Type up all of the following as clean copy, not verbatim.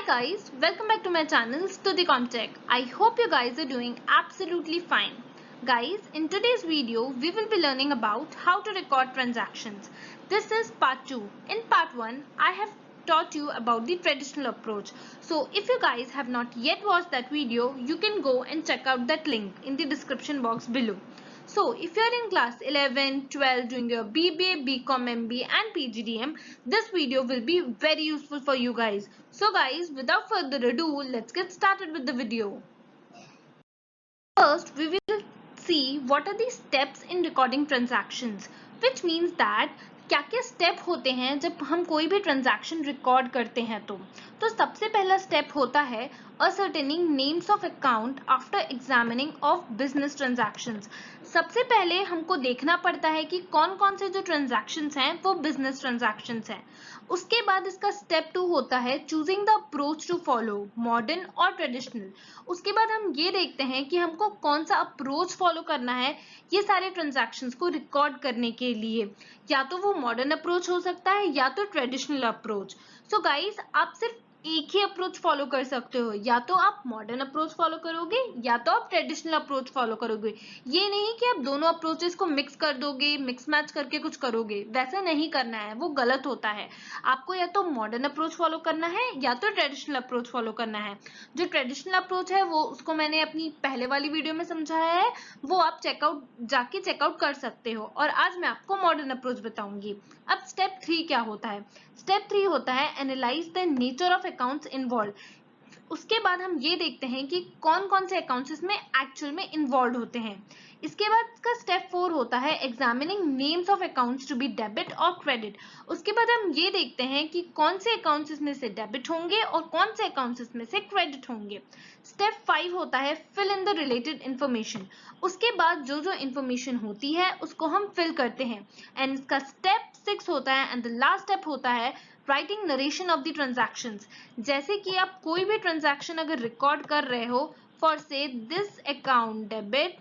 Hi guys, welcome back to my channel Study Comtech. I hope you guys are doing absolutely fine. Guys, in today's video, we will be learning about how to record transactions. This is part 2. In part 1, I have taught you about the traditional approach. So if you guys have not yet watched that video, you can go and check out that link in the description box below. So if you're in class 11, 12 doing your BBA, BCom, MBA and PGDM, this video will be very useful for you guys. So guys, without further ado, let's get started with the video. First, we will see what are the steps in recording transactions, which means that क्या क्या step होते हैं जब हम कोई भी transaction record करते हैं। तो सबसे पहला स्टेप होता है ascertaining names of account after examining of business transactions। सबसे पहले हमको देखना पड़ता है कि कौन कौन से जो ट्रांजैक्शंस हैं वो बिजनेस ट्रांजैक्शंस हैं। उसके बाद इसका स्टेप 2 होता है choosing the approach to follow, modern और ट्रेडिशनल। उसके बाद हम ये देखते हैं कि हमको कौन सा अप्रोच फॉलो करना है ये सारे ट्रांजैक्शंस को रिकॉर्ड करने के लिए। या तो वो मॉडर्न अप्रोच हो सकता है या तो ट्रेडिशनल अप्रोच। सो गाइस, आप सिर्फ एक ही अप्रोच फॉलो कर सकते हो, या तो आप मॉडर्न अप्रोच फॉलो करोगे या तो आप ट्रेडिशनल अप्रोच फॉलो करोगे। ये नहीं कि आप दोनों अप्रोचेस को मिक्स कर दोगे, मिक्स मैच करके कुछ करोगे, वैसा नहीं करना है, वो गलत होता है। आपको या तो मॉडर्न अप्रोच फॉलो करना है या तो ट्रेडिशनल अप्रोच फॉलो करना है। जो ट्रेडिशनल अप्रोच है वो उसको मैंने अपनी पहले वाली वीडियो में समझाया है, वो आप जाके चेकआउट कर सकते हो। और आज मैं आपको मॉडर्न अप्रोच बताऊंगी। अब स्टेप 3 क्या होता है? स्टेप 3 होता है analyse the nature of accounts involve. उसके बाद हम ये देखते हैं कि कौन कौन से अकाउंट्स इसमें एक्चुअल में इन्वॉल्व होते हैं। इसके बाद का स्टेप 4 होता है examining names of accounts to be debit और क्रेडिट। उसके बाद हम ये देखते हैं कि कौन से अकाउंट्स इसमें से डेबिट होंगे और कौन से अकाउंट्स इसमें से क्रेडिट होंगे। स्टेप 5 होता है fill in the related information. उसके बाद जो जो इंफॉर्मेशन होती है उसको हम फिल करते हैं। एंड इसका स्टेप 6 होता है एंड द लास्ट स्टेप होता है writing narration of the transactions. जैसे कि आप कोई भी ट्रांजैक्शन अगर रिकॉर्ड कर रहे हो, for say this account debit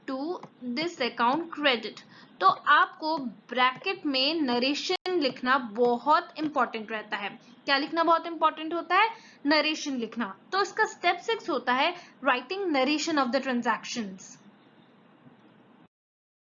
to this account credit, तो आपको ब्रैकेट में नरेशन लिखना बहुत इंपॉर्टेंट रहता है। क्या लिखना बहुत इंपॉर्टेंट होता है? नरेशन लिखना। तो इसका स्टेप 6 होता है writing narration of the transactions.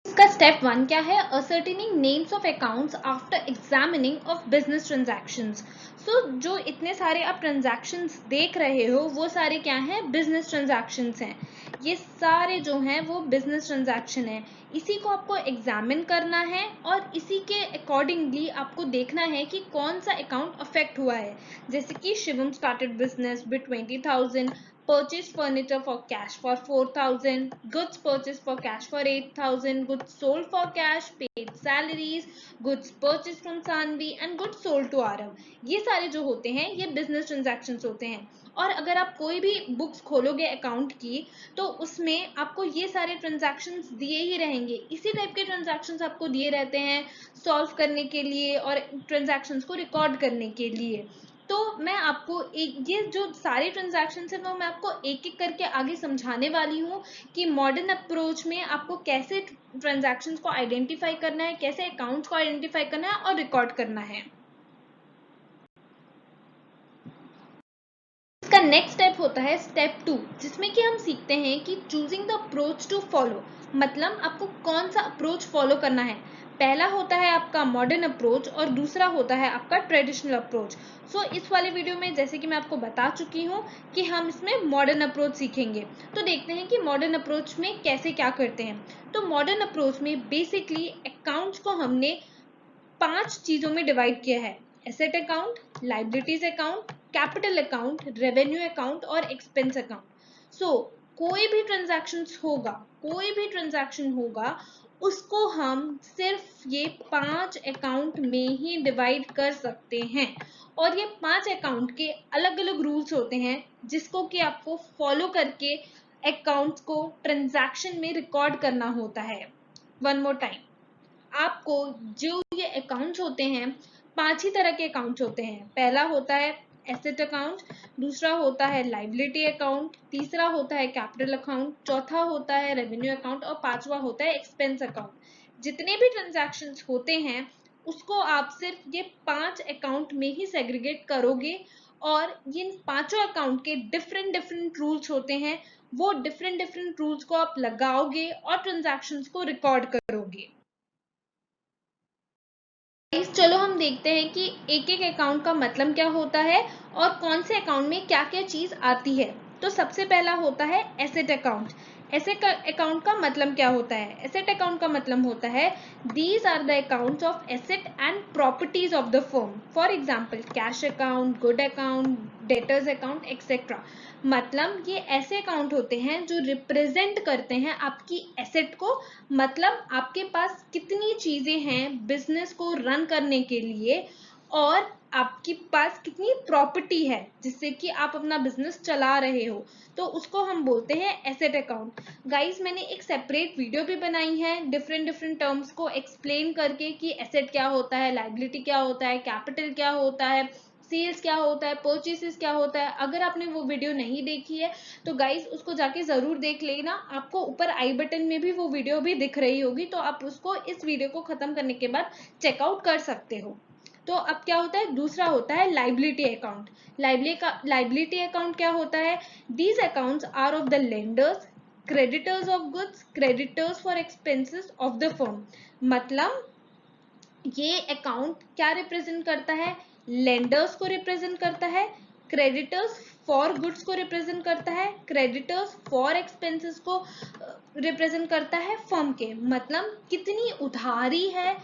इसका स्टेप 1 क्या है? ascertaining names of accounts after examining of business transactions। सो जो इतने सारे आप ट्रांजैक्शंस देख रहे हो वो सारे क्या हैं? बिजनेस ट्रांजैक्शंस हैं। ये सारे जो हैं वो बिजनेस ट्रांजैक्शन है। इसी को आपको एग्जामिन करना है और इसी के अकॉर्डिंगली आपको देखना है कि कौन सा अकाउंट अफेक्ट हुआ है। जैसे कि Shivam started business with 20,000, purchased furniture for cash for 4,000, goods purchased for cash for 8,000, goods sold for cash, paid salaries, goods purchased from Sanvi and goods sold to Arav। ये सारे जो होते हैं ये बिजनेस ट्रांजैक्शंस होते हैं। और अगर आप कोई भी बुक्स खोलोगे अकाउंट की तो उसमें आपको ये सारे ट्रांजैक्शंस दिए ही रहेंगे। इसी टाइप के ट्रांजैक्शंस आपको दिए रहते हैं सॉल्व करने के लिए और ट्रांजैक्शंस को रिकॉर्ड करने के लिए। तो मैं आपको ये जो सारे ट्रांजैक्शंस हैं वो मैं आपको एक एक करके आगे समझाने वाली हूँ कि मॉडर्न अप्रोच में आपको कैसे ट्रांजैक्शंस को आइडेंटिफाई करना है, कैसे अकाउंट्स को आइडेंटिफाई करना है और रिकॉर्ड करना है। इसका नेक्स्ट स्टेप होता है स्टेप 2, जिसमें कि हम सीखते हैं कि choosing the approach to follow, मतलब आपको कौन सा अप्रोच फॉलो करना है। पहला होता है आपका मॉडर्न अप्रोच और दूसरा होता है आपका ट्रेडिशनल अप्रोच। सो इस वाले वीडियो में जैसे कि मैं आपको बता चुकी हूँ कि हम इसमें मॉडर्न अप्रोच सीखेंगे। तो देखते हैं कि मॉडर्न अप्रोच में कैसे क्या करते हैं। तो मॉडर्न अप्रोच में बेसिकली अकाउंट्स को हमने 5 चीजों में डिवाइड किया है: asset account, liabilities account, capital account, revenue account और एक्सपेंस अकाउंट। सो कोई भी ट्रांजैक्शन होगा उसको हम सिर्फ ये 5 अकाउंट में ही डिवाइड कर सकते हैं। और ये 5 अकाउंट के अलग अलग रूल्स होते हैं जिसको कि आपको फॉलो करके अकाउंट्स को ट्रांजैक्शन में रिकॉर्ड करना होता है। वन मोर टाइम, आपको जो ये अकाउंट्स होते हैं 5 ही तरह के अकाउंट्स होते हैं। पहला होता है एसेट अकाउंट, दूसरा होता है लाइबिलिटी अकाउंट, तीसरा होता है कैपिटल अकाउंट, चौथा होता है रेवेन्यू अकाउंट और पांचवा होता है एक्सपेंस अकाउंट। जितने भी ट्रांजैक्शंस होते हैं उसको आप सिर्फ ये 5 अकाउंट में ही सेग्रीगेट करोगे और ये पांचों अकाउंट के डिफरेंट रूल्स होते हैं, वो डिफरेंट रूल्स को आप लगाओगे और ट्रांजैक्शंस को रिकॉर्ड करोगे। चलो हम देखते हैं कि एक एक अकाउंट का मतलब क्या होता है और कौन से अकाउंट में क्या क्या चीज आती है। तो सबसे पहला होता है एसेट अकाउंट। एसेट अकाउंट का मतलब क्या होता है? एसेट अकाउंट का मतलब होता है these are the accounts of asset and properties of the firm. For example cash account, good account, debtors account etcetera. मतलब ये ऐसे अकाउंट होते हैं जो रिप्रेजेंट करते हैं आपकी एसेट को, मतलब आपके पास कितनी चीजें हैं बिजनेस को रन करने के लिए और आपके पास कितनी प्रॉपर्टी है जिससे कि आप अपना बिजनेस चला रहे हो, तो उसको हम बोलते हैं एसेट अकाउंट। गाइस मैंने एक सेपरेट वीडियो भी बनाई है डिफरेंट टर्म्स को एक्सप्लेन करके कि एसेट क्या होता है, लायबिलिटी क्या होता है, कैपिटल क्या होता है, सेल्स क्या होता है, परचेसेस क्या होता है। अगर आपने वो वीडियो नहीं देखी है तो गाइस उसको जाके जरूर देख लेना, आपको ऊपर आई बटन में भी वो वीडियो भी दिख रही होगी, तो आप उसको इस वीडियो को खत्म करने के बाद चेकआउट कर सकते हो। तो अब क्या होता है, दूसरा होता है लाइबिलिटी अकाउंट। लाइबिलिटी अकाउंट क्या होता है? These accounts are of the lenders, creditors of goods, creditors for expenses of the firm. मतलब ये अकाउंट क्या रिप्रेजेंट करता है? लेंडर्स को रिप्रेजेंट करता है, क्रेडिटर्स फॉर गुड्स को रिप्रेजेंट करता है, क्रेडिटर्स फॉर एक्सपेंसेस को रिप्रेजेंट करता है फर्म के। मतलब कितनी उधारी है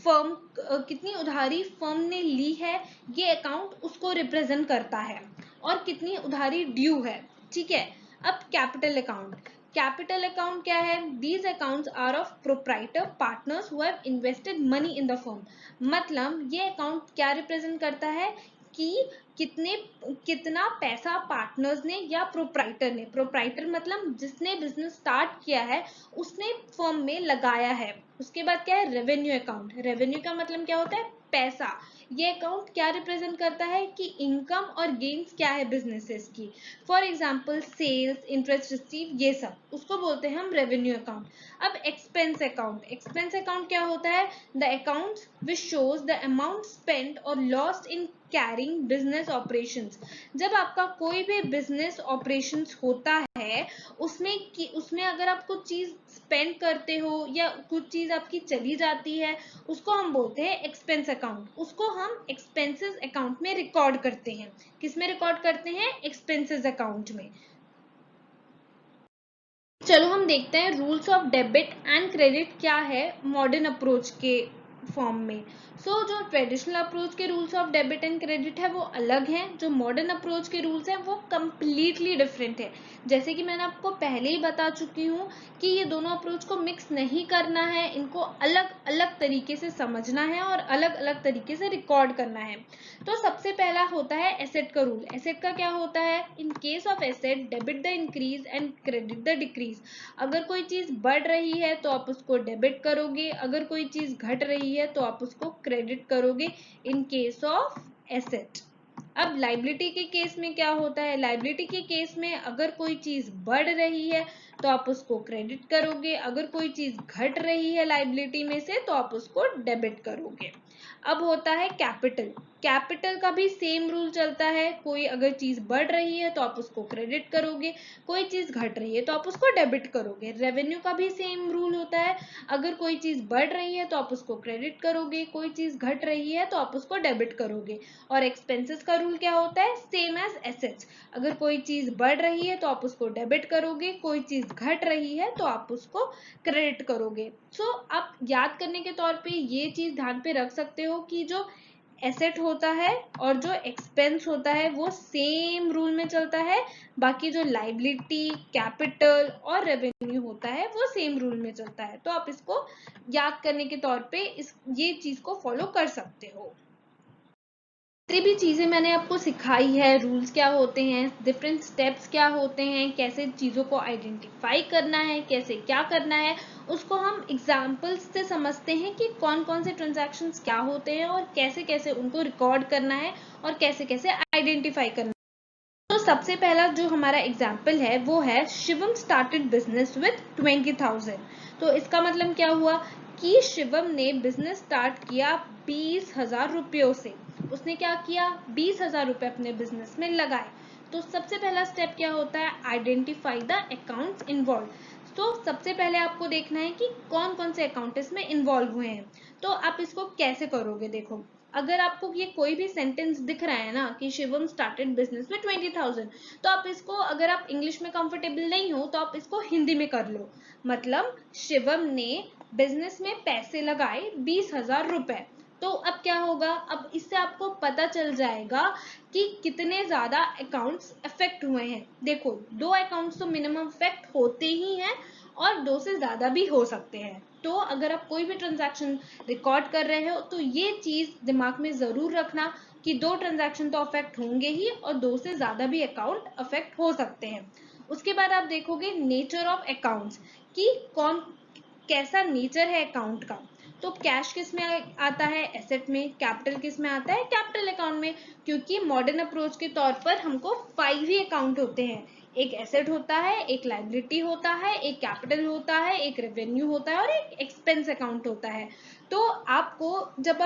फर्म, कितनी उधारी फर्म ने ली है, ये अकाउंट उसको रिप्रेजेंट करता है, और कितनी उधारी ड्यू है। ठीक है। अब कैपिटल अकाउंट। कैपिटल अकाउंट क्या है? These accounts are of proprietor partners who have invested money in the firm. मतलब ये अकाउंट क्या रिप्रेजेंट करता है कि कितना पैसा पार्टनर्स ने या प्रोप्राइटर ने, प्रोप्राइटर मतलब जिसने बिजनेस स्टार्ट किया है उसने फर्म में लगाया है। उसके बाद क्या है? Revenue account. रेवेन्यू का मतलब क्या होता है? पैसा। ये अकाउंट क्या रिप्रेजेंट करता है कि इनकम और गेन्स क्या है बिजनेसेस की। For example sales, interest receive, ये सब उसको बोलते हैं हम रेवेन्यू अकाउंट। अब एक्सपेंस अकाउंट। एक्सपेंस अकाउंट क्या होता है? The account which shows the amount spent or lost in carrying business operations. जब आपका कोई भी बिजनेस ऑपरेशंस होता है उसमें अगर आप कुछ चीज स्पेंड करते हो या कुछ चीज आपकी चली जाती है, उसको हम बोलते हैं एक्सपेंस अकाउंट। उसको हम एक्सपेंसेस अकाउंट में रिकॉर्ड करते हैं। किस में रिकॉर्ड करते हैं? एक्सपेंसेस अकाउंट में। चलो हम देखते हैं rules of debit and credit क्या है मॉडर्न अप्रोच के फॉर्म में। जो ट्रेडिशनल अप्रोच के rules of debit and credit है वो अलग हैं, जो मॉडर्न अप्रोच के रूल्स हैं वो कम्प्लीटली डिफरेंट है। जैसे कि मैंने आपको पहले ही बता चुकी हूँ कि ये दोनों अप्रोच को मिक्स नहीं करना है, इनको अलग अलग तरीके से समझना है और अलग अलग तरीके से रिकॉर्ड करना है। तो सबसे पहला होता है एसेट का रूल। एसेट का क्या होता है? In case of asset debit the increase and credit the decrease. अगर कोई चीज बढ़ रही है तो आप उसको डेबिट करोगे, अगर कोई चीज घट रही है तो आप उसको क्रेडिट करोगे इन केस ऑफ एसेट। अब लाइबिलिटी के केस में क्या होता है? लाइबिलिटी के केस में अगर कोई चीज बढ़ रही है तो आप उसको क्रेडिट करोगे, अगर कोई चीज घट रही है लाइबिलिटी में से तो आप उसको डेबिट करोगे। अब होता है कैपिटल। कैपिटल का भी सेम रूल चलता है, कोई अगर चीज बढ़ रही है तो आप उसको क्रेडिट करोगे, कोई चीज घट रही है तो आप उसको डेबिट करोगे। रेवेन्यू का भी सेम रूल होता है, अगर कोई चीज बढ़ रही है तो आप उसको क्रेडिट करोगे, कोई चीज घट रही है तो आप उसको डेबिट करोगे। और एक्सपेंसेस का रूल क्या होता है? Same as assets. अगर कोई चीज बढ़ रही है तो आप उसको डेबिट करोगे, कोई चीज घट रही है तो आप उसको क्रेडिट करोगे। आप याद करने के तौर पे ये चीज ध्यान पे रख सकते हो कि जो एसेट होता है और जो एक्सपेंस होता है वो सेम रूल में चलता है, बाकी जो लाइबिलिटी, कैपिटल और रेवेन्यू होता है वो सेम रूल में चलता है। तो आप इसको याद करने के तौर पे ये चीज को फॉलो कर सकते हो। जितनी भी चीजें मैंने आपको सिखाई है, रूल्स क्या होते हैं, डिफरेंट स्टेप्स क्या होते हैं, कैसे चीजों को आइडेंटिफाई करना है, कैसे क्या करना है, उसको हम एग्जाम्पल्स से समझते हैं कि कौन कौन से ट्रांजैक्शंस क्या होते हैं और कैसे कैसे उनको रिकॉर्ड करना है और कैसे कैसे आइडेंटिफाई करना है। तो सबसे पहला जो हमारा एग्जाम्पल है वो है शिवम स्टार्टेड बिजनेस विथ 20,000। तो इसका मतलब क्या हुआ कि शिवम ने बिजनेस स्टार्ट किया 20,000 रुपयों से। उसने क्या किया, 20,000 रुपये अपने बिजनेस में लगाए। तो सबसे पहला स्टेप क्या होता है, आइडेंटिफाई द अकाउंट्स इन्वॉल्व। तो सबसे पहले आपको देखना है कि कौन कौन से अकाउंट इसमें इन्वॉल्व हुए हैं। तो आप इसको कैसे करोगे, देखो अगर आपको ये कोई भी सेंटेंस दिख रहा है ना कि शिवम स्टार्टेड बिजनेस में 20,000, तो आप इसको, अगर आप इंग्लिश में कंफर्टेबल नहीं हो तो आप इसको हिंदी में कर लो। मतलब शिवम ने बिजनेस में पैसे लगाए 20,000 रुपए। तो अब क्या होगा, अब इससे आपको पता चल जाएगा कि कितने ज्यादा अकाउंट्स अफेक्ट हुए हैं। देखो 2 अकाउंट्स तो मिनिमम अफेक्ट होते ही हैं और 2 से ज्यादा भी हो सकते हैं। तो अगर आप कोई भी ट्रांजैक्शन रिकॉर्ड कर रहे हो तो ये चीज दिमाग में जरूर रखना कि 2 ट्रांजैक्शन तो अफेक्ट होंगे ही और 2 से ज्यादा भी अकाउंट अफेक्ट हो सकते हैं। उसके बाद आप देखोगे नेचर ऑफ अकाउंट्स, कि कौन कैसा नेचर है अकाउंट का। तो कैश किस में आता है, एसेट में। कैपिटल किस में आता है, कैपिटल अकाउंट में। क्योंकि मॉडर्न अप्रोच के तौर पर हमको 5 ही अकाउंट होते हैं, एक एसेट होता है, एक लायबिलिटी होता है, एक कैपिटल होता है, एक रेवेन्यू होता है और एक एक्सपेंस अकाउंट होता है। तो आपको जब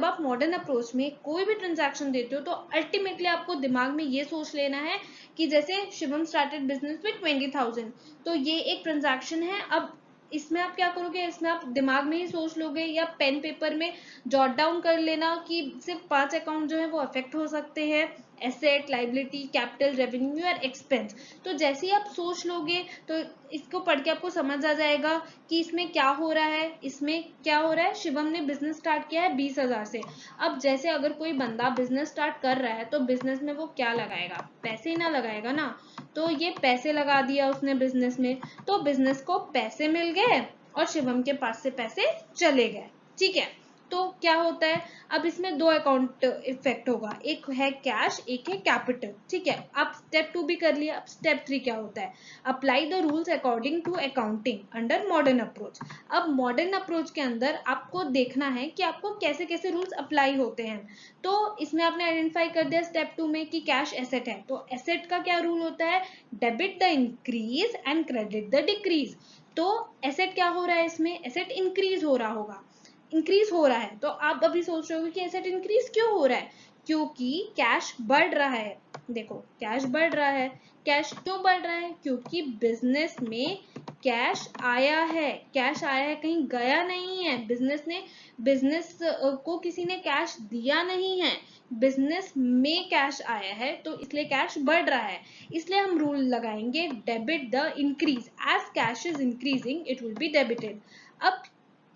आप मॉडर्न अप्रोच में कोई भी ट्रांजैक्शन देते हो तो अल्टीमेटली आपको दिमाग में ये सोच लेना है कि जैसे शिवम स्टार्टेड बिजनेस विद 20,000, तो ये एक ट्रांजैक्शन है। अब इसमें आप क्या करोगे, इसमें आप दिमाग में ही सोच लोगे या पेन पेपर में जॉट डाउन कर लेना कि सिर्फ 5 अकाउंट जो है वो अफेक्ट हो सकते हैं, एसेट, लाइबिलिटी, कैपिटल, रेवेन्यू और एक्सपेंस। तो जैसे ही आप सोच लोगे तो इसको पढ़ के आपको समझ आ जाएगा कि इसमें क्या हो रहा है। इसमें क्या हो रहा है, शिवम ने बिजनेस स्टार्ट किया है 20,000 से। अब जैसे अगर कोई बंदा बिजनेस स्टार्ट कर रहा है तो बिजनेस में वो क्या लगाएगा, पैसे ही ना लगाएगा ना। तो ये पैसे लगा दिया उसने बिजनेस में, तो बिजनेस को पैसे मिल गए और शिवम के पास से पैसे चले गए। ठीक है, तो क्या होता है, अब इसमें 2 अकाउंट इफेक्ट होगा, एक है कैश, एक है कैपिटल। ठीक है, आप स्टेप 2 भी कर लिया। अब स्टेप 3 क्या होता है, apply the rules according to accounting under modern approach. अब मॉडर्न अप्रोच के अंदर आपको देखना है कि आपको कैसे कैसे रूल्स अप्लाई होते हैं। तो इसमें आपने आइडेंटिफाई कर दिया स्टेप 2 में कि कैश एसेट है, तो एसेट का क्या रूल होता है, debit the increase and credit the decrease. तो एसेट क्या हो रहा है, इसमें एसेट इंक्रीज हो रहा होगा, इंक्रीज हो रहा है। तो आप अभी सोच रहे हो कि एसेट इंक्रीज क्यों हो रहा है, क्योंकि कैश बढ़ रहा है। देखो कैश बढ़ रहा है, कैश क्यों बढ़ रहा है, क्योंकि बिजनेस में कैश आया है, कैश आया है, कहीं गया नहीं है। बिजनेस को किसी ने कैश दिया नहीं है, बिजनेस में कैश आया है, तो इसलिए कैश बढ़ रहा है। इसलिए हम रूल लगाएंगे debit the increase, as cash is increasing it will be debited. अब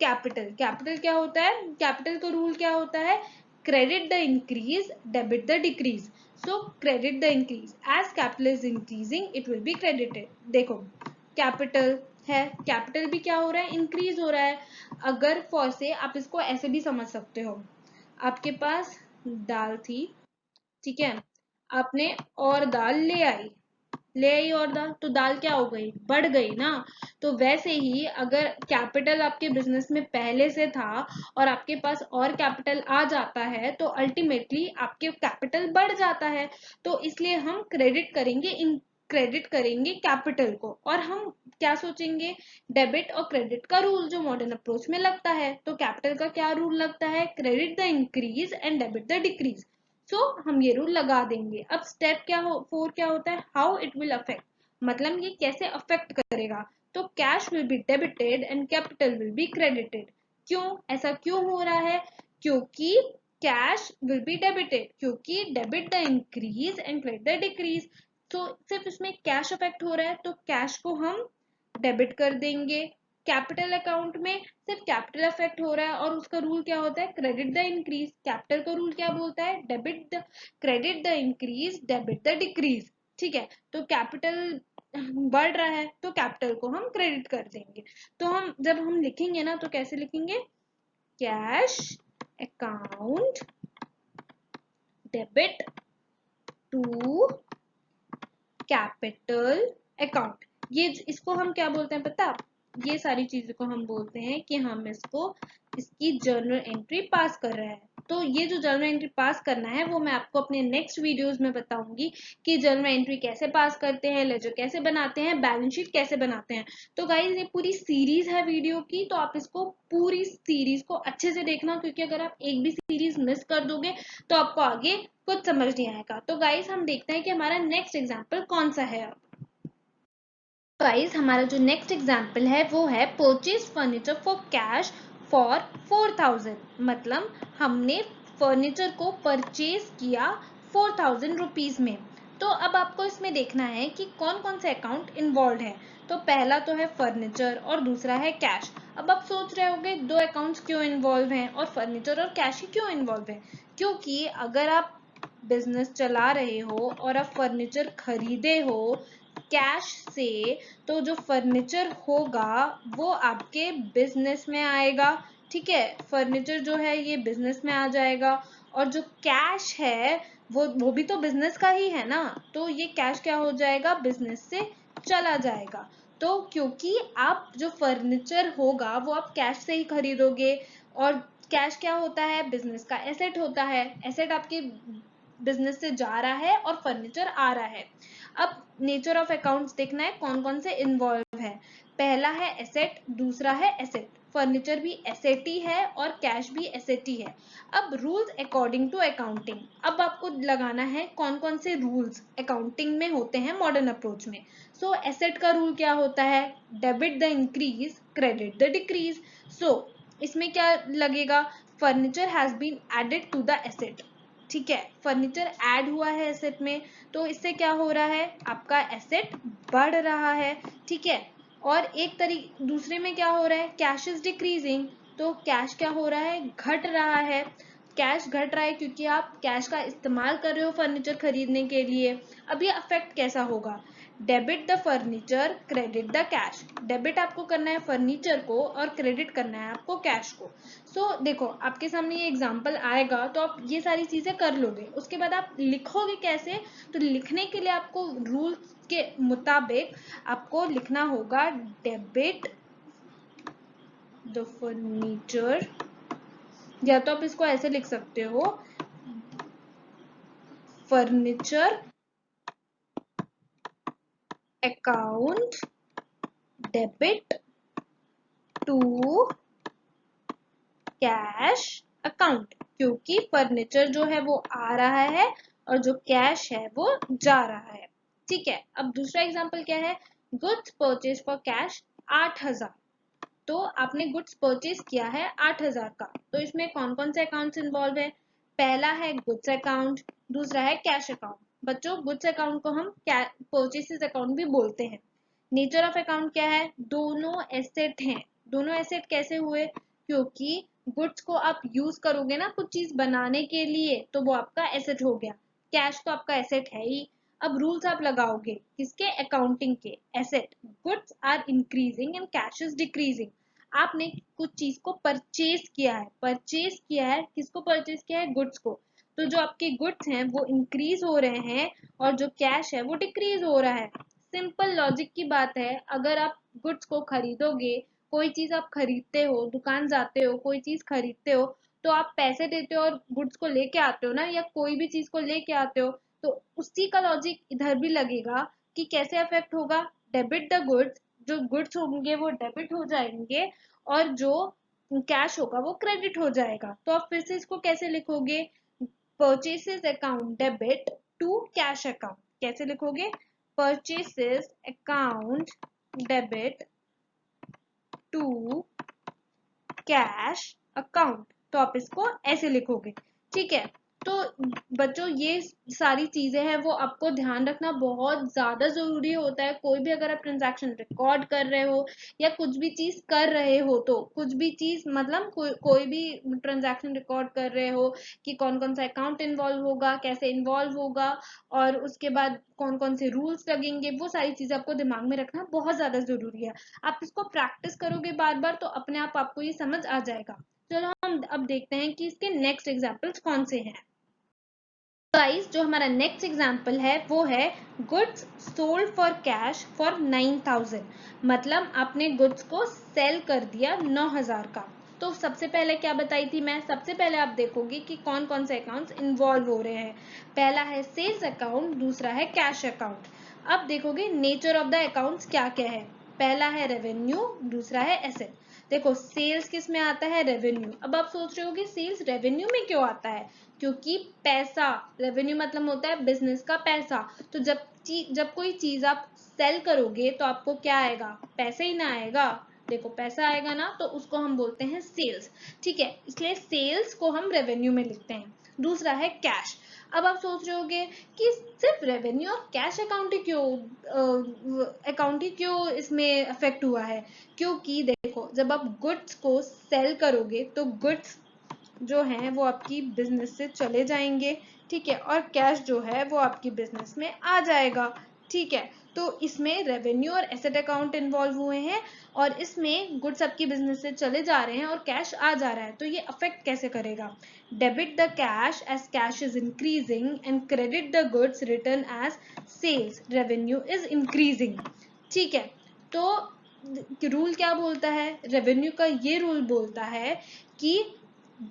कैपिटल क्या होता है, कैपिटल का रूल क्या होता है, credit the increase debit the decrease. So credit the increase, as capital is increasing it will be credited. देखो capital है, कैपिटल भी क्या हो रहा है, इंक्रीज हो रहा है। अगर फॉर से आप इसको ऐसे भी समझ सकते हो, आपके पास दाल थी, ठीक है, आपने और दाल ले आई और दाल, तो दाल क्या हो गई, बढ़ गई ना। तो वैसे ही अगर कैपिटल आपके बिजनेस में पहले से था और आपके पास और कैपिटल आ जाता है तो अल्टीमेटली आपके कैपिटल बढ़ जाता है। तो इसलिए हम क्रेडिट करेंगे कैपिटल को, और हम क्या सोचेंगे, डेबिट और क्रेडिट का रूल जो मॉडर्न अप्रोच में लगता है। तो कैपिटल का क्या रूल लगता है, credit the increase and debit the decrease. So हम ये रूल लगा देंगे। अब स्टेप 4 क्या होता है, हाउ इट विल अफेक्ट, मतलब ये कैसे अफेक्ट करेगा। तो cash will be debited and capital will be credited. क्यों, ऐसा क्यों हो रहा है, क्योंकि कैश विल बी डेबिटेड, क्योंकि debit the increase and credit the decrease. तो सिर्फ इसमें कैश अफेक्ट हो रहा है तो कैश को हम डेबिट कर देंगे। कैपिटल अकाउंट में सिर्फ कैपिटल अफेक्ट हो रहा है और उसका रूल क्या होता है, क्रेडिट द इंक्रीज। कैपिटल का रूल क्या बोलता है, credit the increase debit the decrease. ठीक है, तो कैपिटल बढ़ रहा है तो कैपिटल को हम क्रेडिट कर देंगे। तो जब हम लिखेंगे ना तो कैसे लिखेंगे, cash account debit to capital account. ये इसको हम क्या बोलते हैं पता, ये सारी चीजों को हम बोलते हैं कि हम इसकी जर्नल एंट्री पास कर रहे हैं। तो ये जो जर्नल एंट्री पास करना है वो मैं आपको अपने नेक्स्ट वीडियोस में बताऊंगी कि जर्नल एंट्री कैसे पास करते हैं, लेजर कैसे बनाते हैं, बैलेंस शीट कैसे बनाते हैं। तो गाइज ये पूरी सीरीज है वीडियो की, तो आप इसको पूरी सीरीज को अच्छे से देखना, क्योंकि अगर आप एक भी सीरीज मिस कर दोगे तो आपको आगे कुछ समझ नहीं आएगा। तो गाइज हम देखते हैं कि हमारा नेक्स्ट एग्जाम्पल कौन सा है। अब गाइज हमारा जो नेक्स्ट एग्जाम्पल है वो है purchase furniture for cash for 4000। मतलब हमने फर्नीचर को परचेज किया 4000 रुपीज में। तो अब आपको इसमें देखना है कि कौन कौन से अकाउंट इन्वॉल्व है। तो पहला तो है फर्नीचर और दूसरा है कैश। अब आप सोच रहे होंगे दो अकाउंट्स क्यों इन्वॉल्व हैं और फर्नीचर और कैश ही क्यों इन्वॉल्व है। क्योंकि अगर आप बिजनेस चला रहे हो और आप फर्नीचर खरीदे हो कैश से, तो जो फर्नीचर होगा वो आपके बिजनेस में आएगा। ठीक है, फर्नीचर जो है ये बिजनेस में आ जाएगा, और जो कैश है वो भी तो बिजनेस का ही है ना। तो ये कैश क्या हो जाएगा, बिजनेस से चला जाएगा। तो क्योंकि आप जो फर्नीचर होगा वो आप कैश से ही खरीदोगे, और कैश क्या होता है, बिजनेस का एसेट होता है। एसेट आपके बिजनेस से जा रहा है और फर्नीचर आ रहा है। अब नेचर ऑफ अकाउंट्स देखना है कौन कौन से इन्वॉल्व है। पहला है एसेट, दूसरा है एसेट। फर्नीचर भी एसेट ही है और कैश भी एसेट ही है। अब रूल्स अकॉर्डिंग टू अकाउंटिंग, अब आपको लगाना है कौन कौन से रूल्स अकाउंटिंग में होते हैं मॉडर्न अप्रोच में। सो एसेट का रूल क्या होता है, debit the increase credit the decrease. So इसमें क्या लगेगा, furniture has been added to the asset. ठीक है, फर्नीचर ऐड हुआ है एसेट में, तो इससे क्या हो रहा है, आपका एसेट बढ़ रहा है। ठीक है, और एक तरीके दूसरे में क्या हो रहा है, कैश इज डिक्रीजिंग, तो कैश क्या हो रहा है, घट रहा है। कैश घट रहा है क्योंकि आप कैश का इस्तेमाल कर रहे हो फर्नीचर खरीदने के लिए। अब ये अफेक्ट कैसा होगा, debit the furniture credit the cash. Debit आपको करना है फर्नीचर को और क्रेडिट करना है आपको कैश को। देखो आपके सामने ये एग्जांपल आएगा तो आप ये सारी चीजें कर लोगे। उसके बाद आप लिखोगे कैसे, तो लिखने के लिए आपको रूल के मुताबिक आपको लिखना होगा डेबिट द फर्नीचर, या तो आप इसको ऐसे लिख सकते हो, furniture account debit to cash account, क्योंकि फर्नीचर जो है वो आ रहा है और जो कैश है वो जा रहा है। ठीक है, अब दूसरा एग्जांपल क्या है, गुड्स परचेज फॉर कैश 8000। तो आपने गुड्स परचेज किया है 8000 का, तो इसमें कौन कौन से अकाउंट्स इन्वॉल्व है, पहला है गुड्स अकाउंट, दूसरा है कैश अकाउंट। बच्चों गुड्स अकाउंट को हम परचेसेस अकाउंट भी बोलते हैं। नेचर ऑफ अकाउंट क्या है, दोनों एसेट हैं। दोनों एसेट कैसे हुए, क्योंकि गुड्स को आप यूज करोगे ना कुछ चीज बनाने के लिए, तो वो आपका एसेट हो गया। कैश तो आपका एसेट है ही। अब रूल्स आप लगाओगे किसके, अकाउंटिंग के। Asset, goods are increasing and cash is decreasing. आपने कुछ चीज को परचेज किया है, परचेज किया है, किसको परचेज किया है, गुड्स को। तो जो आपके गुड्स हैं वो इंक्रीज हो रहे हैं और जो कैश है वो डिक्रीज हो रहा है। सिंपल लॉजिक की बात है, अगर आप गुड्स को खरीदोगे, कोई चीज आप खरीदते हो, दुकान जाते हो, कोई चीज खरीदते हो, तो आप पैसे देते हो और गुड्स को लेके आते हो ना, या कोई भी चीज को लेके आते हो, तो उसी का लॉजिक इधर भी लगेगा कि कैसे अफेक्ट होगा, डेबिट द गुड्स, जो गुड्स होंगे वो डेबिट हो जाएंगे और जो कैश होगा वो क्रेडिट हो जाएगा। तो आप फिर से इसको कैसे लिखोगे, purchases account debit to cash account. कैसे लिखोगे, purchases account debit to cash account. तो आप इसको ऐसे लिखोगे। ठीक है, तो बच्चों ये सारी चीजें हैं वो आपको ध्यान रखना बहुत ज्यादा जरूरी होता है। कोई भी अगर आप ट्रांजैक्शन रिकॉर्ड कर रहे हो या कुछ भी चीज कर रहे हो, तो कुछ भी चीज मतलब कोई भी ट्रांजैक्शन रिकॉर्ड कर रहे हो कि कौन कौन सा अकाउंट इन्वॉल्व होगा, कैसे इन्वॉल्व होगा, और उसके बाद कौन कौन से रूल्स लगेंगे, वो सारी चीजें आपको दिमाग में रखना बहुत ज्यादा जरूरी है। आप इसको प्रैक्टिस करोगे बार बार तो अपने आप आपको ये समझ आ जाएगा। चलो हम अब देखते हैं कि इसके नेक्स्ट एग्जाम्पल्स कौन से हैं। गाइस जो हमारा नेक्स्ट एग्जाम्पल है वो है goods sold for cash for 9000। मतलब आपने गुड्स को सेल कर दिया 9000 का। तो सबसे पहले क्या बताई थी मैं, सबसे पहले आप देखोगे कि कौन कौन से अकाउंट्स इन्वॉल्व हो रहे हैं। पहला है सेल्स अकाउंट, दूसरा है कैश अकाउंट। अब देखोगे नेचर ऑफ द अकाउंट्स क्या क्या है। पहला है रेवेन्यू, दूसरा है एसेट। देखो सेल्स किस में आता है, रेवेन्यू। अब आप सोच रहे हो कि सेल्स रेवेन्यू में क्यों आता है, क्योंकि पैसा, रेवेन्यू मतलब होता है बिजनेस का पैसा। तो जब कोई चीज आप सेल करोगे तो आपको क्या आएगा, पैसे ही ना आएगा। देखो पैसा आएगा ना, तो उसको हम बोलते हैं सेल्स। ठीक है, इसलिए सेल्स को हम रेवेन्यू में लिखते हैं। दूसरा है कैश। अब आप सोच रहे होगे कि सिर्फ रेवेन्यू और कैश अकाउंट ही क्यों इसमें अफेक्ट हुआ है। क्योंकि देखो जब आप गुड्स को सेल करोगे तो गुड्स जो हैं वो आपकी बिजनेस से चले जाएंगे। ठीक है, और कैश जो है वो आपकी बिजनेस में आ जाएगा। ठीक है, तो इसमें रेवेन्यू और एसेट अकाउंट इन्वॉल्व हुए हैं, और इसमें गुड्स आपकी बिजनेस से चले जा रहे हैं और कैश आ जा रहा है। तो ये अफेक्ट कैसे करेगा, debit the cash as cash is increasing and credit the goods return as sales revenue is increasing. ठीक है, तो रूल क्या बोलता है, रेवेन्यू का ये रूल बोलता है कि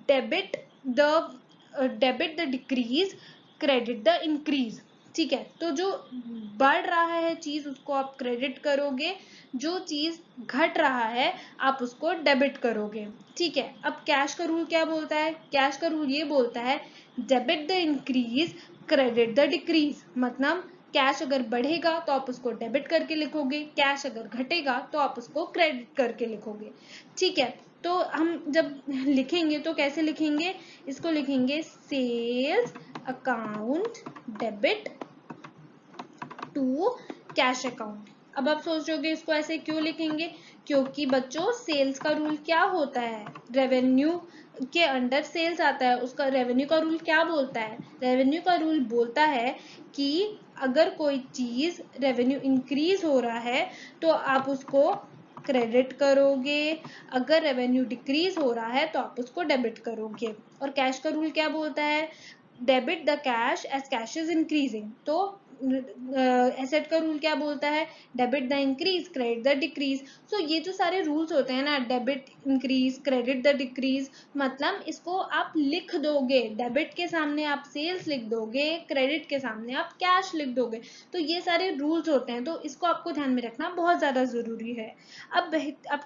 debit the decrease, credit the increase. ठीक है, तो जो बढ़ रहा है चीज उसको आप क्रेडिट करोगे, जो चीज घट रहा है आप उसको डेबिट करोगे। ठीक है, अब कैश का रूल क्या बोलता है, कैश का रूल ये बोलता है debit the increase, credit the decrease. मतलब कैश अगर बढ़ेगा तो आप उसको डेबिट करके लिखोगे, कैश अगर घटेगा तो आप उसको क्रेडिट करके लिखोगे। ठीक है, तो हम जब लिखेंगे तो कैसे लिखेंगे, इसको लिखेंगे sales account debit to cash account. अब आप सोच रहे होगे इसको ऐसे क्यों लिखेंगे, क्योंकि बच्चों सेल्स का रूल क्या होता है, रेवेन्यू के अंडर सेल्स आता है, उसका रेवेन्यू का रूल क्या बोलता है, रेवेन्यू का रूल बोलता है कि अगर कोई चीज रेवेन्यू इंक्रीज हो रहा है तो आप उसको क्रेडिट करोगे, अगर रेवेन्यू डिक्रीज हो रहा है तो आप उसको डेबिट करोगे। और कैश का रूल क्या बोलता है, debit the cash as cash is increasing. तो एसेट का रूल क्या बोलता है, debit the increase, credit the decrease. So ये जो सारे रूल्स होते हैं ना, debit increase, credit the decrease, मतलब इसको आप लिख दोगे, डेबिट के सामने आप सेल्स लिख दोगे, क्रेडिट के सामने आप कैश लिख दोगे। तो ये सारे रूल्स होते हैं, तो इसको आपको ध्यान में रखना बहुत ज्यादा जरूरी है। अब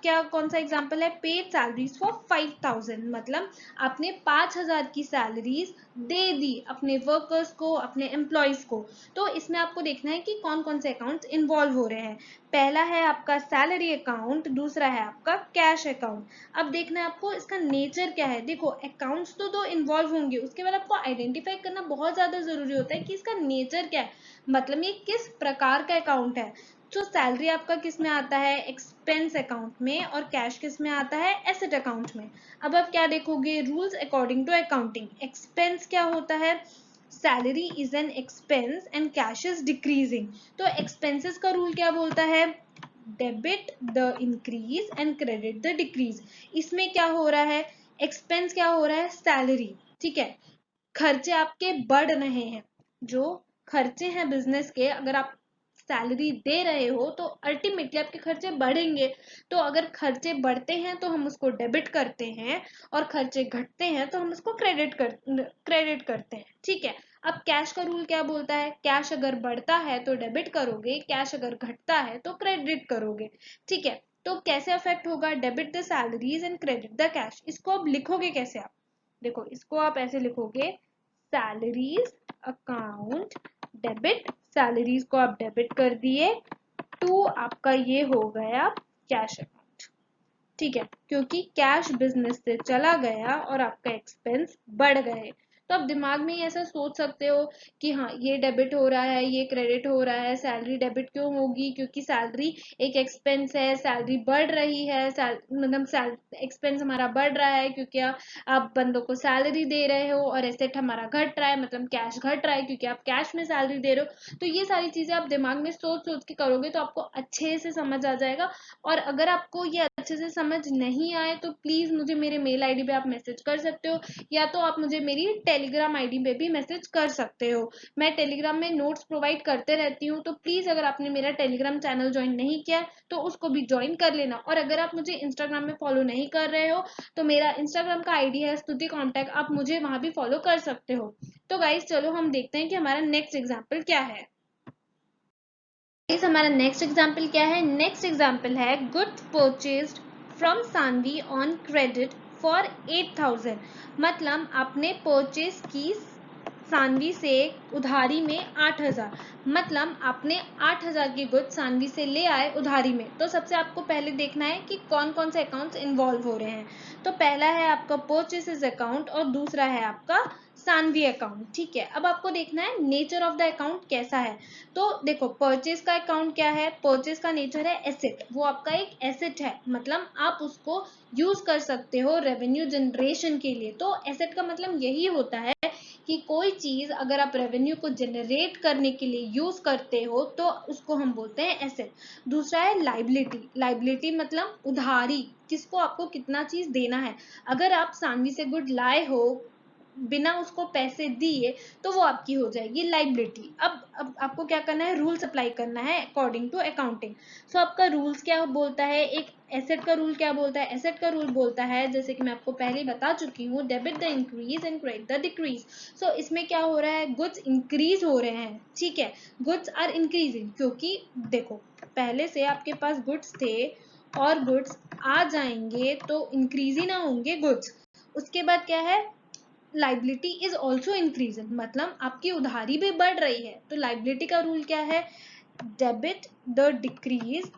क्या कौन सा एग्जाम्पल है, पेड सैलरीज फॉर 5000, मतलब आपने 5000 की सैलरीज दे दी अपने वर्कर्स को, अपने एम्प्लॉयज को। तो इसमें आपको देखना है कि कौन कौन से अकाउंट्स इन्वॉल्व हो रहे हैं। पहला है आपका सैलरी अकाउंट, दूसरा है आपका कैश अकाउंट। अब देखना है आपको इसका नेचर क्या है। देखो अकाउंट्स तो दो इन्वॉल्व होंगे, उसके बाद आपको आइडेंटिफाई करना बहुत ज्यादा जरूरी होता है कि इसका नेचर क्या है, मतलब ये किस प्रकार का अकाउंट है। तो सैलरी आपका किस में आता है, एक्सपेंस अकाउंट में, और कैश किस में आता है, एसेट अकाउंट में। अब आप क्या देखोगे, rules according to accounting, expense क्या होता है, salary is an expense and cash is decreasing. तो एक्सपेंसेस का रूल क्या बोलता है, debit the increase and credit the decrease. इसमें क्या हो रहा है, एक्सपेंस क्या हो रहा है, सैलरी। ठीक है, खर्चे आपके बढ़ रहे हैं, जो खर्चे हैं बिजनेस के, अगर आप सैलरी दे रहे हो तो अल्टीमेटली आपके खर्चे बढ़ेंगे। तो अगर खर्चे बढ़ते हैं तो हम उसको डेबिट करते हैं, और खर्चे घटते हैं तो हम उसको क्रेडिट करते हैं। ठीक है, अब कैश का रूल क्या बोलता है, कैश अगर बढ़ता है तो डेबिट करोगे, कैश अगर घटता है तो क्रेडिट करोगे। ठीक है, तो कैसे अफेक्ट होगा, debit the salaries and credit the cash. इसको अब लिखोगे कैसे आप, देखो इसको आप ऐसे लिखोगे, सैलरीज अकाउंट डेबिट, सैलरीज को आप डेबिट कर दिए, टू आपका ये हो गया कैश अकाउंट। ठीक है, क्योंकि कैश बिजनेस से चला गया और आपका एक्सपेंस बढ़ गए। तो आप दिमाग में ही ऐसा सोच सकते हो कि हाँ ये डेबिट हो रहा है, ये क्रेडिट हो रहा है। सैलरी डेबिट क्यों होगी, क्योंकि सैलरी एक एक्सपेंस है, सैलरी बढ़ रही है, मतलब एक्सपेंस हमारा बढ़ रहा है क्योंकि आप बंदों को सैलरी दे रहे हो, और एसेट हमारा घट रहा है, मतलब कैश घट रहा है क्योंकि आप कैश में सैलरी दे रहे हो। तो ये सारी चीजें आप दिमाग में सोच सोच के करोगे तो आपको अच्छे से समझ आ जाएगा। और अगर आपको ये अच्छे से समझ नहीं आए तो प्लीज मुझे मेरे मेल आईडी पे आप मैसेज कर सकते हो, या तो आप मुझे मेरी टेलीग्राम आईडी पे भी मैसेज कर सकते हो। मैं टेलीग्राम में नोट्स प्रोवाइड करते रहती हूँ, तो प्लीज अगर आपने मेरा टेलीग्राम चैनल ज्वाइन नहीं किया है तो उसको भी ज्वाइन कर लेना। और अगर आप मुझे इंस्टाग्राम में फॉलो नहीं कर रहे हो तो मेरा इंस्टाग्राम का आईडी है स्तुति कॉन्टैक्ट, आप मुझे वहां भी फॉलो कर सकते हो। तो गाइज चलो हम देखते हैं कि हमारा नेक्स्ट एग्जाम्पल क्या है। हमारा नेक्स्ट एग्जाम्पल क्या है? नेक्स्ट एग्जाम्पल है goods purchased from Saanvi on credit for 8,000। मतलब आपने परचेज की सानवी से उधारी में 8,000। मतलब आपने 8,000 की गुड्स सानवी से ले आए उधारी में। तो सबसे आपको पहले देखना है कि कौन कौन से अकाउंट्स इन्वॉल्व हो रहे हैं। तो पहला है आपका परचेसेस अकाउंट और दूसरा है आपका सानवी अकाउंट। ठीक है, अब आपको देखना है नेचर ऑफ द अकाउंट कैसा है। तो देखो परचेज का अकाउंट क्या है? परचेज का नेचर है एसेट, वो आपका एक एसेट है, मतलब आप उसको यूज कर सकते हो रेवेन्यू जनरेशन के लिए। तो एसेट का मतलब यही होता है कि कोई चीज अगर आप रेवेन्यू को जनरेट करने के लिए यूज करते हो तो उसको हम बोलते हैं एसेट। दूसरा है लाइबिलिटी। लाइबिलिटी मतलब उधारी, किसको आपको कितना चीज देना है। अगर आप सानवी से गुड लाए हो बिना उसको पैसे दिए तो वो आपकी हो जाएगी लाइबिलिटी। अब आपको क्या करना है? रूल्स अप्लाई करना है अकॉर्डिंग टू अकाउंटिंग। सो आपका रूल्स क्या बोलता है? एक एसेट का रूल क्या बोलता है? एसेट का रूल बोलता है, जैसे कि मैं आपको पहले ही बता चुकी हूँ, debit the increase and credit the decrease. So इसमें क्या हो रहा है? गुड्स इंक्रीज हो रहे हैं। ठीक है, गुड्स आर इंक्रीजिंग, क्योंकि देखो पहले से आपके पास गुड्स थे और गुड्स आ जाएंगे तो इंक्रीज ही ना होंगे गुड्स। उसके बाद क्या है? लाइबिलिटी इज ऑल्सो इंक्रीजिंग, मतलब आपकी उधारी भी बढ़ रही है। तो लाइबिलिटी का रूल क्या है? डेबिट द डिक्रीज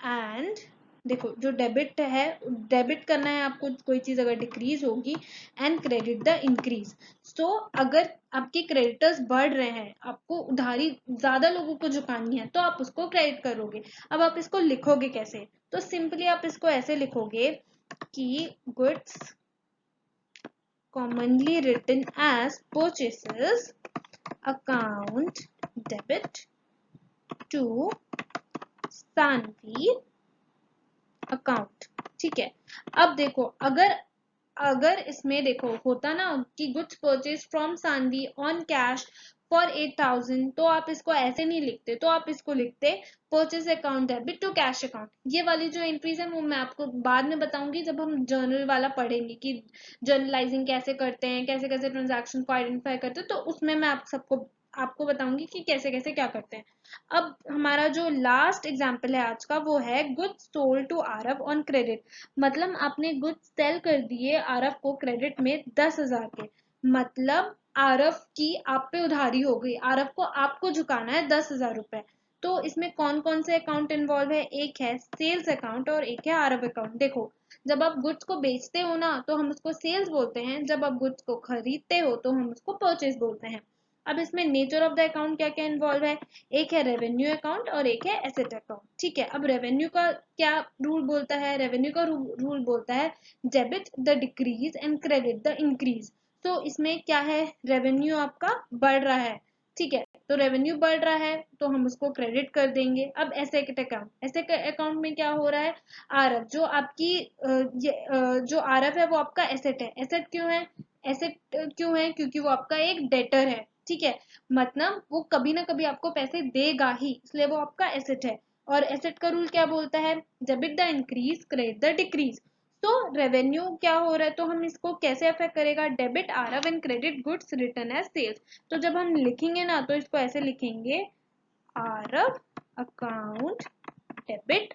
एंड, देखो जो डेबिट है, डेबिट करना है आपको कोई चीज अगर डिक्रीज होगी, एंड क्रेडिट द इंक्रीज। तो अगर आपके क्रेडिटर्स बढ़ रहे हैं, आपको उधारी ज्यादा लोगों को चुकानी है, तो आप उसको क्रेडिट करोगे। अब आप इसको लिखोगे कैसे? तो सिंपली आप इसको ऐसे लिखोगे कि goods commonly written as purchases account debit to Sanvi account। ठीक है, अब देखो अगर अगर इसमें देखो होता ना कि goods purchase from Saanvi on cash for 8,000, तो आप इसको ऐसे नहीं लिखते, तो आप इसको लिखते purchase account debit to cash account. ये वाली जो एंट्रीज है वो मैं आपको बाद में बताऊंगी जब हम जर्नल वाला पढ़ेंगे कि जर्नलाइजिंग कैसे करते हैं, कैसे कैसे ट्रांजैक्शन को आइडेंटिफाई करते हैं। तो उसमें मैं आपको बताऊंगी कि कैसे कैसे क्या करते हैं। अब हमारा जो लास्ट एग्जाम्पल है आज का वो है goods sold to Aarav on credit. मतलब आपने गुड्स सेल कर दिए आरव को क्रेडिट में 10,000 के। मतलब आरव की आप पे उधारी हो गई, आरव को आपको झुकाना है 10,000 रुपए। तो इसमें कौन कौन से अकाउंट इन्वॉल्व है? एक है सेल्स अकाउंट और एक है आरव अकाउंट। देखो जब आप गुड्स को बेचते हो ना तो हम उसको सेल्स बोलते हैं, जब आप गुड्स को खरीदते हो तो हम उसको परचेज बोलते हैं। अब इसमें नेचर ऑफ द अकाउंट क्या क्या इन्वॉल्व है? एक है रेवेन्यू अकाउंट और एक है एसेट अकाउंट। ठीक है, अब रेवेन्यू का क्या रूल बोलता है? रेवेन्यू का रूल बोलता है debit the decrease and credit the increase. तो इसमें क्या है? रेवेन्यू आपका बढ़ रहा है। ठीक है, तो रेवेन्यू बढ़ रहा है तो हम उसको क्रेडिट कर देंगे। अब एसेट अकाउंट, एसेट अकाउंट में क्या हो रहा है? आरएफ जो आपकी जो आरएफ है वो आपका एसेट है। एसेट क्यों है? एसेट क्यों है? क्योंकि वो आपका एक डेटर है। ठीक है, मतलब वो कभी ना कभी आपको पैसे देगा ही, इसलिए वो आपका एसेट है। और एसेट का रूल क्या बोलता है? Debit the increase credit the decrease. तो रेवेन्यू क्या हो रहा है तो हम इसको कैसे अफेक्ट करेगा? Debit Aarav and credit goods return as sales. तो जब हम लिखेंगे ना तो इसको ऐसे लिखेंगे Aarav account debit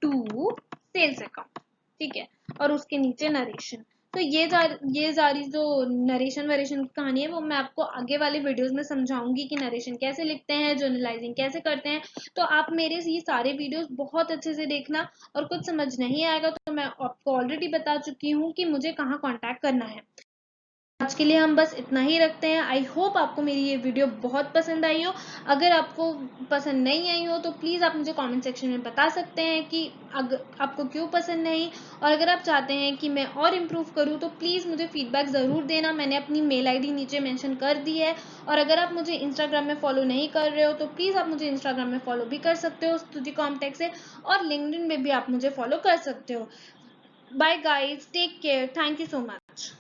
to sales account. ठीक है, और उसके नीचे नरेशन। तो ये सारी जो नरेशन वरेशन की कहानी है वो मैं आपको आगे वाले वीडियोस में समझाऊंगी कि नरेशन कैसे लिखते हैं, जर्नलाइजिंग कैसे करते हैं। तो आप मेरे ये सारे वीडियोस बहुत अच्छे से देखना, और कुछ समझ नहीं आएगा तो मैं आपको ऑलरेडी बता चुकी हूँ कि मुझे कहाँ कांटेक्ट करना है। आज के लिए हम बस इतना ही रखते हैं। आई होप आपको मेरी ये वीडियो बहुत पसंद आई हो। अगर आपको पसंद नहीं आई हो तो प्लीज़ आप मुझे कमेंट सेक्शन में बता सकते हैं कि अगर आपको क्यों पसंद नहीं, और अगर आप चाहते हैं कि मैं और इम्प्रूव करूँ तो प्लीज़ मुझे फीडबैक ज़रूर देना। मैंने अपनी मेल ID नीचे मेंशन कर दी है। और अगर आप मुझे इंस्टाग्राम में फॉलो नहीं कर रहे हो तो प्लीज़ आप मुझे इंस्टाग्राम में फॉलो भी कर सकते हो स्तुति कॉमटेक से, और लिंक्डइन में भी आप मुझे फॉलो कर सकते हो। Bye guys, take care, thank you so much.